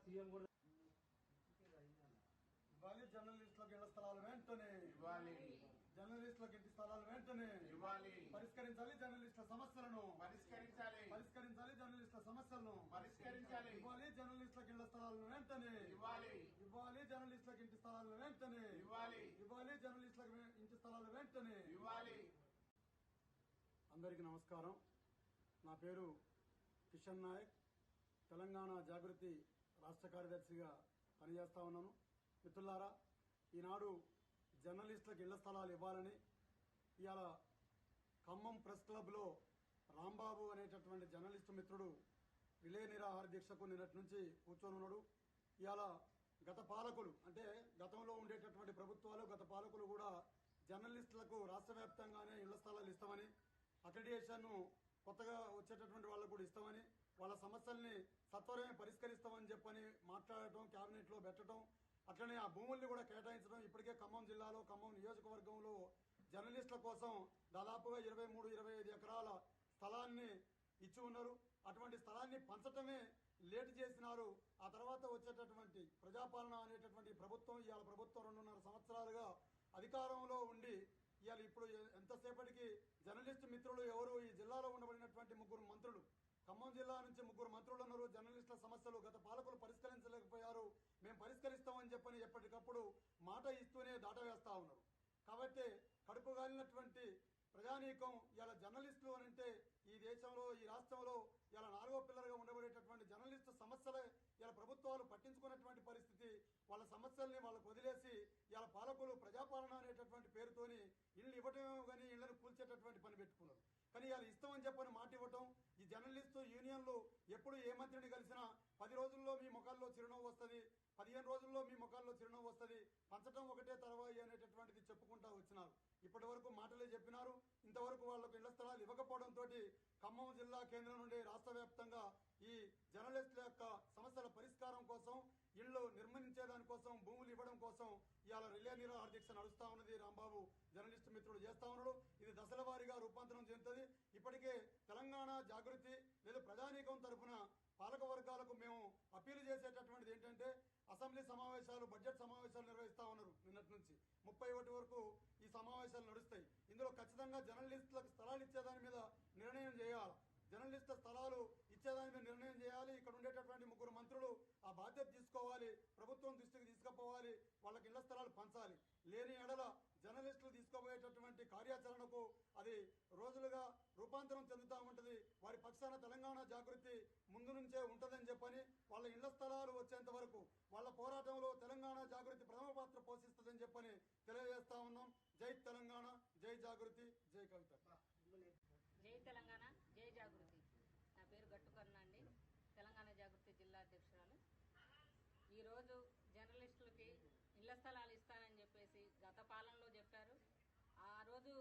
CM కూడా ఇవ్వాలి. జర్నలిస్టులకు ఇళ్ల స్థలాలు వెంటనే ఇవ్వాలి. జర్నలిస్టులకు ఇంటి స్థలాలు వెంటనే ఇవ్వాలి. పరిష్కరించాలి. జర్నలిస్టుల సమస్యలను పరిష్కరించాలి. జర్నలిస్టుల సమస్యలను పరిష్కరించాలి. ఇవ్వాలి. జర్నలిస్టులకు ఇళ్ల స్థలాలను వెంటనే ఇవ్వాలి. జర్నలిస్టులకు ఇంటి స్థలాలను వెంటనే ఇవ్వాలి. జర్నలిస్టులకు ఇంటి స్థలాలు వెంటనే ఇవ్వాలి. అందరికీ నమస్కారం. నా పేరు కిషన్ నాయక్. తెలంగాణ జాగృతి రాష్ట్ర కార్యదర్శిగా పనిచేస్తా ఉన్నాను. మిత్రులారా, ఈనాడు జర్నలిస్టులకు ఇళ్ల స్థలాలు ఇవ్వాలని ఇవాళ ఖమ్మం ప్రెస్ క్లబ్ లో రాంబాబు అనేటటువంటి జర్నలిస్టు మిత్రుడు రిలే నిరాహార దీక్షకు నిన్నటి నుంచి కూర్చొని ఉన్నాడు. ఇవాళ గత పాలకులు అంటే గతంలో ఉండేటటువంటి ప్రభుత్వాలు గత పాలకులు కూడా జర్నలిస్టులకు రాష్ట్ర వ్యాప్తంగానే ఇళ్ల స్థలాలు ఇస్తామని, అక్రిడిటేషన్ కొత్తగా వచ్చేటటువంటి వాళ్ళకు కూడా ఇస్తామని, వాళ్ళ సమస్యల్ని సత్వరమే పరిష్కరిస్తామని చెప్పని మాట్లాడటం, కేబినెట్ లో పెట్టడం, అట్లనే ఆ భూముల్ని కూడా కేటాయించడం. ఇప్పటికే ఖమ్మం జిల్లాలో ఖమ్మం నియోజకవర్గంలో జర్నలిస్టుల కోసం దాదాపుగా 23-25 ఎకరాల స్థలాన్ని ఇచ్చి ఉన్నారు. అటువంటి స్థలాన్ని పంచటమే లేట్ చేసినారు. ఆ తర్వాత వచ్చేటటువంటి ప్రజాపాలన అనేటటువంటి ప్రభుత్వం, ఇవాళ ప్రభుత్వం 2.5 సంవత్సరాలుగా అధికారంలో ఉండి ఇవాళ ఇప్పుడు ఎంతసేపటికి జర్నలిస్టు మిత్రులు ఎవరు, ఈ జిల్లాలో ఉండబడినటువంటి 3 మంత్రులు, ఖమ్మం జిల్లా నుంచి 3 మంత్రులు ఉన్నారు. జర్నలిస్టుల సమస్యలు గత పాలకులు పరిష్కరించలేకపోయారు, మేము పరిష్కరిస్తామని చెప్పని ఎప్పటికప్పుడు మాట ఇస్తూనే దాటవేస్తా ఉన్నారు. కాబట్టి కడుపు గాలినటువంటి ప్రజానీకం ఇలా జర్నలిస్టులు అని అంటే ఈ దేశంలో, ఈ రాష్ట్రంలో ఇలా 4వ పిల్లలుగా ఉండబడేటటువంటి జర్నలిస్టు సమస్యలే ఇలా ప్రభుత్వాలు పట్టించుకున్నటువంటి పరిస్థితి. వాళ్ళ సమస్యల్ని వాళ్ళకు వదిలేసి ఇలా పాలకులు ప్రజాపాలన అనేటటువంటి పేరుతోని ఇళ్లు ఇవ్వటమే కానీ ఇళ్లను కూల్చేటటువంటి పని పెట్టుకున్నారు. కానీ ఇలా ఇస్తామని చెప్పని మాట ఇవ్వటం, ఈ జర్నలిస్టు యూనియన్లు ఎప్పుడు ఏ మంత్రిని కలిసినా 10 రోజుల్లో మీ ముఖాల్లో చిరునవ్వు వస్తుంది, 15 రోజుల్లో మీ ముఖాల్లో చిరునవ్వు వస్తుంది, పంచడం ఒకటే తర్వాయి అనేటటువంటిది చెప్పుకుంటా వచ్చినారు. ఇప్పటి వరకు మాటలే చెప్పినారు. ఇంతవరకు వాళ్లకు ఇళ్ల స్థలాలు ఇవ్వకపోవడంతో ఖమ్మం జిల్లా కేంద్రం నుండి రాష్ట్ర వ్యాప్తంగా ఈ జర్నలిస్టుల యొక్క సమస్యల పరిష్కారం కోసం, ఇళ్లు నిర్మించేదానికోసం, భూములు ఇవ్వడం కోసం ఇవాళ రిలే నిరాహార దీక్ష నడుస్తా ఉన్నది. రాంబాబు జర్నలిస్టు మిత్రుడు చేస్తా ఉన్నాడు. ఇది దశల వారీగా రూపాంతరం చెందుతుంది. ఇప్పటికే తెలంగాణ జాగృతి లేదా ప్రజానీకం తరఫున పాలక వర్గాలకు మేము అప్పీల్ చేసేటటువంటిది ఏంటంటే, అసెంబ్లీ సమావేశాలు, బడ్జెట్ సమావేశాలు నిర్వహిస్తా ఉన్నారు. నిన్నటి నుంచి 31 వరకు ఈ సమావేశాలు నడుస్తాయి. ఇందులో ఖచ్చితంగా జర్నలిస్టులకు స్థలాలు ఇచ్చేదాని మీద నిర్ణయం చేయాలి. జర్నలిస్టుల స్థలాలు ఇచ్చేదాని మీద నిర్ణయం చేయాలి. ఇక్కడ ఉండేటటువంటి 3 మంత్రులు ఆ బాధ్యత తీసుకోవాలి, ప్రభుత్వం దృష్టికి తీసుకుపోవాలి, వాళ్ళకి ఇళ్ల స్థలాలు పంచాలి. లేని ఎడల జర్నలిస్టులు తీసుకోబోయేటటువంటి కార్యాచరణకు అది రోజులుగా రూపాంతరం చెందుతూ ఉంటుంది. వారి పక్షాన తెలంగాణ జాగృతి ముందు నుంచే ఉంటుందని చెప్పని, వాళ్ళ ఇళ్ల స్థలాలు వచ్చేంత వరకు వాళ్ళ పోరాటంలో తెలంగాణ జాగృతి ప్రథమ పాత్ర పోషిస్తుందని చెప్పని తెలియజేస్తా ఉన్నాం. జై తెలంగాణ, జై జాగృతి, జై కవిత. జై తెలంగాణ, జై జాగృతి. నా పేరు గట్టుకర్ణ అండి, తెలంగాణ జాగృతి జిల్లా అధ్యక్షురాలు. ఈరోజు జర్నలిస్టులకి ఇళ్ల స్థలాలు ఇస్తానని చెప్పేసి గత పాలనలో చెప్పారు. ఆ రోజు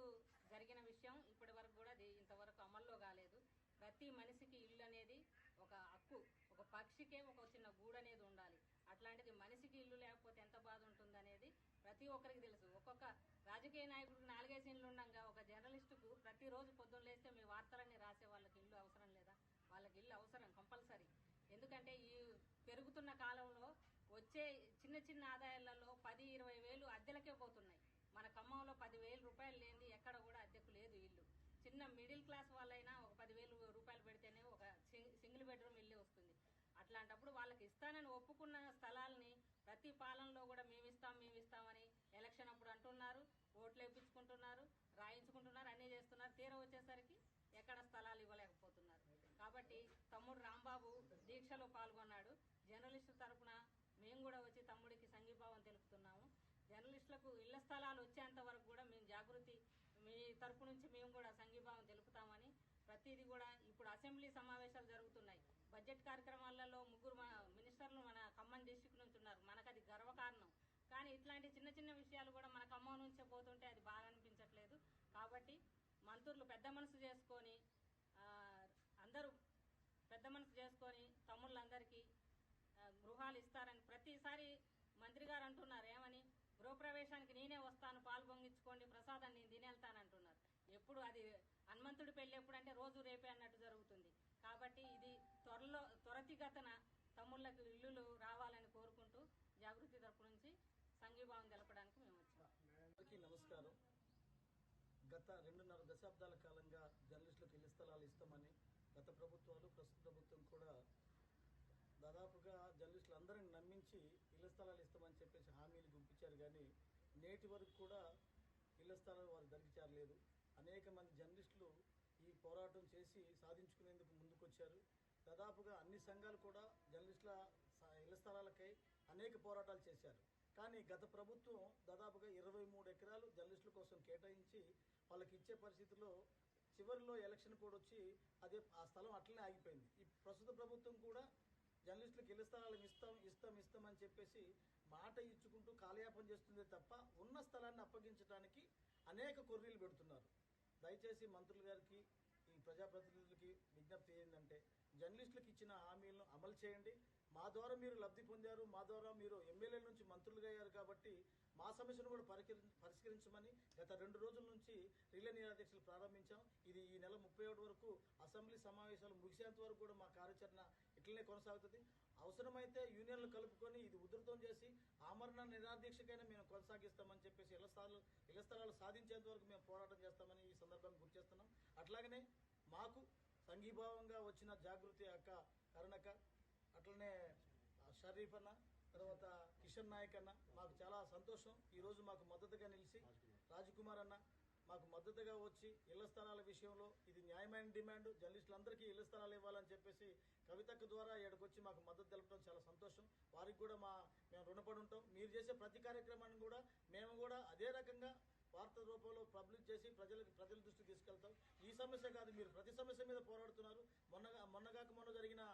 జరిగిన విషయం ఇప్పటి వరకు కూడా అది ఇంతవరకు అమల్లో కాలేదు. ప్రతి మనిషికి ఇల్లు అనేది ఒక హక్కు, ఒక పక్షికే ఒక చిన్న గూడు అనేది ఉండాలి. అట్లాంటిది మనిషికి ఇల్లు లేకపోతే ఎంత బాధ ఉంటుంది అనేది ప్రతి ఒక్కరికి తెలుసు. ఒక్కొక్క రాజకీయ నాయకుడికి 4-5 ఇండ్లు ఉండగా ఒక జర్నలిస్టుకు ప్రతిరోజు పొద్దున్న లేస్తే మీ వార్తలన్నీ రాసే వాళ్ళకి ఇల్లు అవసరం లేదా? వాళ్ళకి ఇల్లు అవసరం కంపల్సరీ. ఎందుకంటే ఈ పెరుగుతున్న కాలంలో వచ్చే చిన్న చిన్న ఆదాయాలలో 10-20 వేలు అద్దెలకే పోతున్నాయి. మన ఖమ్మంలో 10,000 రూపాయలు లేనిది ఎక్కడ కూడా అద్దెకు లేదు ఇల్లు. చిన్న మిడిల్ క్లాస్ వాళ్ళైనా ఒక 10,000 రూపాయలు పెడితేనే ఒక సింగిల్ బెడ్రూమ్ ఇల్లు వస్తుంది. అట్లాంటప్పుడు వాళ్ళకి ఇస్తానని ఒప్పుకున్న స్థలాల్ని ప్రతి పాలనలో కూడా మేమిస్తామని ఎలక్షన్ అప్పుడు అంటున్నారు, ఓట్లు వేయించుకుంటున్నారు, రాయించుకుంటున్నారు, అన్నీ చేస్తున్నారు. తీరా వచ్చేసరికి ఎక్కడ స్థలాలు ఇవ్వలేకపోతున్నారు. కాబట్టి తమ్ముడు రాంబాబు దీక్షలో పాల్గొన్నాడు. జర్నలిస్టు తరఫున మేము కూడా వచ్చి తమ్ముడికి సంఘీభావం తెలుపుతున్నాము. జర్నలిస్టులకు ఇళ్ల స్థలాలు వచ్చేంత వరకు కూడా మేము జాగృతి మీ తరపు నుంచి మేము కూడా సంఘీభావం తెలుపుతామని, ప్రతిదీ కూడా ఇప్పుడు అసెంబ్లీ సమావేశాలు జరుగుతున్నాయి. బడ్జెట్ కార్యక్రమాలలో 3 మినిస్టర్లు మన ఖమ్మం డిస్టిక్ నుంచి ఉన్నారు. మనకు అది గర్వకారణం. కానీ ఇట్లాంటి చిన్న చిన్న విషయాలు కూడా మన ఖమ్మం నుంచే పోతుంటే అది బాగా అనిపించట్లేదు. కాబట్టి మంత్రులు పెద్ద మనసు చేసుకొని, అందరూ పెద్ద మనసు చేసుకొని తమ్ముళ్ళందరికీ గృహాలు ఇస్తారని ప్రతిసారి మంత్రి గారు అంటున్నారు. ఏమని? గృహప్రవేశానికి నేనే వస్తాను, పాలు పొంగించుకోండి, ప్రసాదాన్ని నేను తినేళ్తానంటున్నారు. ఎప్పుడు అది హనుమంతుడి పెళ్లి ఎప్పుడంటే రోజు రేపే అన్నట్టు జరుగుతుంది. కాబట్టి ఇది త్వరితగతిన తమ్ముళ్లకు ఇల్లులు రావాలి. సంఘీభావం తెలపడానికి మేము వచ్చాం. అందరికీ నమస్కారం. గత 2.5 దశాబ్దాల కాలంగా జర్నలిస్టులకు ఇళ్ల స్థలాలు ఇస్తామని గత ప్రభుత్వాలు, ప్రస్తుత ప్రభుత్వం కూడా దాదాపుగా జర్నలిస్టులు అందరిని నమ్మించి ఇళ్ల స్థలాలు ఇస్తామని చెప్పేసి హామీలు గుంపించారు. కానీ నేటి వరకు కూడా ఇళ్ల స్థలాలు వారు దరికి చేరలేదు. అనేక మంది జర్నలిస్టులు ఈ పోరాటం చేసి సాధించుకునేందుకు ముందుకొచ్చారు. దాదాపుగా అన్ని సంఘాలు కూడా జర్నలిస్టుల ఇళ్ల స్థలాలకై అనేక పోరాటాలు చేశారు. కానీ గత ప్రభుత్వం దాదాపుగా 23 ఎకరాలు జర్నలిస్టుల కోసం కేటాయించి వాళ్ళకి ఇచ్చే పరిస్థితిలో చివరిలో ఎలక్షన్ కోడ్ వచ్చి ఆ స్థలం అట్లనే ఆగిపోయింది. ఈ ప్రస్తుత ప్రభుత్వం కూడా జర్నలిస్టులకు ఇళ్ల స్థలాలు ఇస్తామని చెప్పేసి మాట ఇచ్చుకుంటూ కాలయాపన చేస్తుందే తప్ప ఉన్న స్థలాన్ని అప్పగించడానికి అనేక కొర్రీలు పెడుతున్నారు. దయచేసి మంత్రులు గారికి, ఈ ప్రజాప్రతినిధులకి విజ్ఞప్తి ఏంటంటే జర్నలిస్టులకు ఇచ్చిన హామీలను అమలు చేయండి. మా ద్వారా మీరు లబ్ధి పొందారు, మా ద్వారా మీరు ఎమ్మెల్యేల నుంచి మంత్రులుగా అయ్యారు కాబట్టి మా సమస్యను కూడా పరిష్కరించమని గత 2 రోజుల నుంచి రిలే నిరాదీక్షలు ప్రారంభించాం. ఇది ఈ నెల 31 వరకు అసెంబ్లీ సమావేశాలు ముగిసేంత వరకు కూడా మా కార్యాచరణ ఇట్లనే కొనసాగుతుంది. అవసరమైతే యూనియన్లు కలుపుకొని ఇది ఉధృతం చేసి ఆమరణ నిరాదీక్షకైనా మేము కొనసాగిస్తామని చెప్పేసి ఇళ్ల స్థలాలు సాధించేంత వరకు మేము పోరాటం చేస్తామని ఈ సందర్భంగా గుర్తు చేస్తున్నాం. అట్లాగనే మాకు సంఘీభావంగా వచ్చిన జాగృతి అక్క కరుణక్క, అట్లనే షరీఫ్ అన్న, తర్వాత కిషన్ నాయక్ అన్న మాకు చాలా సంతోషం. ఈరోజు మాకు మద్దతుగా నిలిచి రాజకుమార్ అన్న మాకు మద్దతుగా వచ్చి ఇళ్ల స్థలాల విషయంలో ఇది న్యాయమైన డిమాండ్, జర్నలిస్టులందరికీ ఇళ్ల స్థలాలు ఇవ్వాలని చెప్పేసి కవితక్క ద్వారా ఇక్కడికొచ్చి మాకు మద్దతు తెలపడం చాలా సంతోషం. వారికి కూడా మేము రుణపడి ఉంటాం. మీరు చేసే ప్రతి కార్యక్రమాన్ని కూడా మేము కూడా అదే రకంగా వార్త రూపంలో పబ్లిష్ చేసి ప్రజల దృష్టికి తీసుకెళ్తాం. ఈ సమస్య కాదు, మీరు ప్రతి సమస్య మీద పోరాడుతున్నారు. మొన్న జరిగిన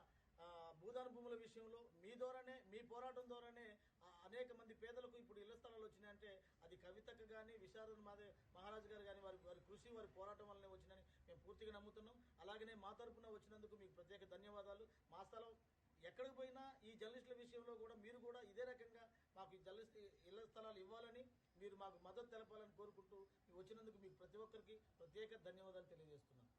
భూదాన భూముల విషయంలో మీ ద్వారానే, మీ పోరాటం ద్వారానే అనేక మంది పేదలకు ఇప్పుడు ఇళ్ల స్థలాలు వచ్చినాయంటే అది కవితకు కానీ, విశారద మహారాజు గారు కానీ వారి కృషి, వారి పోరాటం వల్లనే వచ్చినాయని మేము పూర్తిగా నమ్ముతున్నాం. అలాగనే మా తరపున వచ్చినందుకు మీకు ప్రత్యేక ధన్యవాదాలు. మా స్థలం ఎక్కడికి పోయినా ఈ జర్నలిస్టుల విషయంలో కూడా మీరు కూడా ఇదే రకంగా మాకు ఇళ్ల స్థలాలు ఇవ్వాలని, మీరు మాకు మద్దతు తెలపాలని కోరుకుంటూ వచ్చినందుకు మీకు ప్రతి ఒక్కరికి ప్రత్యేక ధన్యవాదాలు తెలియజేస్తున్నాను.